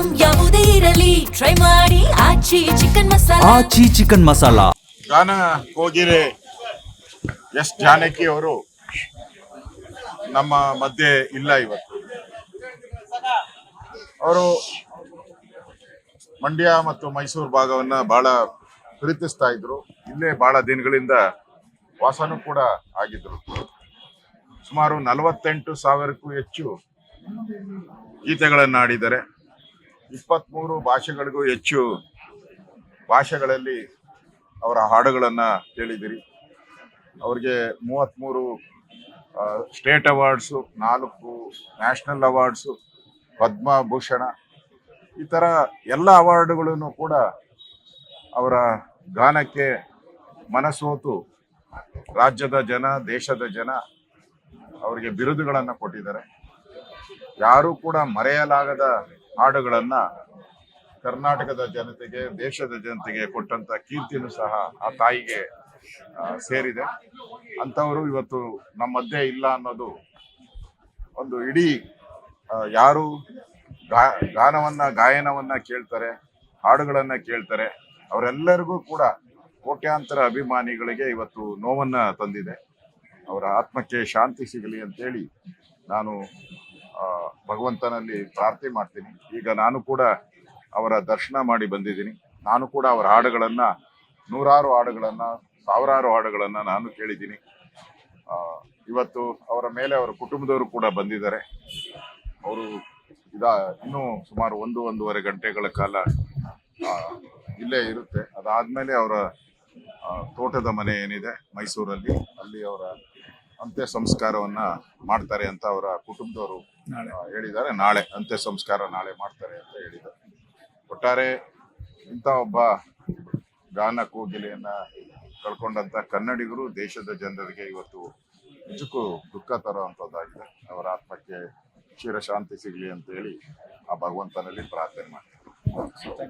Item ಯಾವುದೇ ಇರಲಿ try ಮಾಡಿ ಆಚಿ ಚಿಕನ್ ಮಸಾಲಾ. ಆಚಿ ಚಿಕನ್ ಮಸಾಲಾ. ಗಾನ ಕೋಗಿಲೆ ಎಸ್ ಜಾನಕಿ ಅವರು ನಮ್ಮ ಮಧ್ಯೆ ಇಲ್ಲ ಇವತ್ತು. ಅವರು ಮಂಡ್ಯ ಮತ್ತು ಮೈಸೂರು ಭಾಗವನ್ನ ಬಹಳ ಪ್ರೀತಿಸ್ತಾ ಇದ್ರು. ಇಲ್ಲೇ ಬಹಳ ದಿನಗಳಿಂದ ವಾಸನೂ ಕೂಡ ಆಗಿದ್ರು. ಸುಮಾರು 48,000ಕ್ಕೂ ಹೆಚ್ಚು ಗೀತೆಗಳನ್ನು ಹಾಡಿದ್ದಾರೆ. 23 ಭಾಷೆಗಳಿಗೂ ಹೆಚ್ಚು ಭಾಷೆಗಳಲ್ಲಿ ಅವರ ಹಾಡುಗಳನ್ನು ಕೇಳಿದಿರಿ. ಅವ್ರಿಗೆ 33 state awards, 4 national awards, Padma Bhushan, ಈ ಥರ ಎಲ್ಲ ಅವಾರ್ಡ್ಗಳನ್ನು ಕೂಡ ಅವರ ಗಾನಕ್ಕೆ ಮನಸೋತು ರಾಜ್ಯದ ಜನ, ದೇಶದ ಜನ ಅವರಿಗೆ ಬಿರುದುಗಳನ್ನು ಕೊಟ್ಟಿದ್ದಾರೆ. ಯಾರೂ ಕೂಡ ಮರೆಯಲಾಗದ ಹಾಡುಗಳನ್ನು ಕರ್ನಾಟಕದ ಜನತೆಗೆ, ದೇಶದ ಜನತೆಗೆ ಕೊಟ್ಟಂತ ಕೀರ್ತಿನೂ ಸಹ ಆ ತಾಯಿಗೆ ಸೇರಿದೆ. ಅಂಥವರು ಇವತ್ತು ನಮ್ಮ ಮಧ್ಯೆ ಇಲ್ಲ ಅನ್ನೋದು ಒಂದು ಇಡೀ ಯಾರು ಗಾಯನವನ್ನ ಕೇಳ್ತಾರೆ, ಹಾಡುಗಳನ್ನ ಕೇಳ್ತಾರೆ, ಅವರೆಲ್ಲರಿಗೂ ಕೂಡ ಕೋಟ್ಯಾಂತರ ಅಭಿಮಾನಿಗಳಿಗೆ ಇವತ್ತು ನೋವನ್ನ ತಂದಿದೆ. ಅವರ ಆತ್ಮಕ್ಕೆ ಶಾಂತಿ ಸಿಗಲಿ ಅಂತೇಳಿ ನಾನು ಭಗವಂತನಲ್ಲಿ ಪ್ರಾರ್ಥನೆ ಮಾಡ್ತೀನಿ. ಈಗ ನಾನು ಕೂಡ ಅವರ ದರ್ಶನ ಮಾಡಿ ಬಂದಿದ್ದೀನಿ. ನಾನು ಕೂಡ ಅವರ ಹಾಡುಗಳನ್ನ, ನೂರಾರು ಹಾಡುಗಳನ್ನ, ಸಾವಿರಾರು ಹಾಡುಗಳನ್ನ ನಾನು ಕೇಳಿದ್ದೀನಿ. ಇವತ್ತು ಅವರ ಮೇಲೆ ಅವರ ಕುಟುಂಬದವರು ಕೂಡ ಬಂದಿದ್ದಾರೆ. ಅವರು ಇನ್ನೂ ಸುಮಾರು 1-1.5 ಗಂಟೆಗಳ ಕಾಲ ಇಲ್ಲೇ ಇರುತ್ತೆ. ಅದಾದ್ಮೇಲೆ ಅವರ ತೋಟದ ಮನೆ ಏನಿದೆ ಮೈಸೂರಲ್ಲಿ, ಅಲ್ಲಿ ಅವರ ಅಂತ್ಯ ಸಂಸ್ಕಾರವನ್ನ ಮಾಡ್ತಾರೆ ಅಂತ ಅವರ ಕುಟುಂಬದವರು ಹೇಳಿದ್ದಾರೆ. ನಾಳೆ ಅಂತ್ಯ ಸಂಸ್ಕಾರ ನಾಳೆ ಮಾಡ್ತಾರೆ ಅಂತ ಹೇಳಿದ್ದಾರೆ. ಒಟ್ಟಾರೆ ಇಂಥ ಒಬ್ಬ ಗಾನ ಕೋಗಿಲೆಯನ್ನ ಕಳ್ಕೊಂಡಂತ ಕನ್ನಡಿಗರು, ದೇಶದ ಜನರಿಗೆ ಇವತ್ತು ನಿಜಕ್ಕೂ ದುಃಖ ತರುವಂತದ್ದಾಗಿದೆ. ಅವರ ಆತ್ಮಕ್ಕೆ ಚಿರಶಾಂತಿ ಸಿಗಲಿ ಅಂತ ಹೇಳಿ ಆ ಭಗವಂತನಲ್ಲಿ ಪ್ರಾರ್ಥನೆ ಮಾಡ್ತಾರೆ.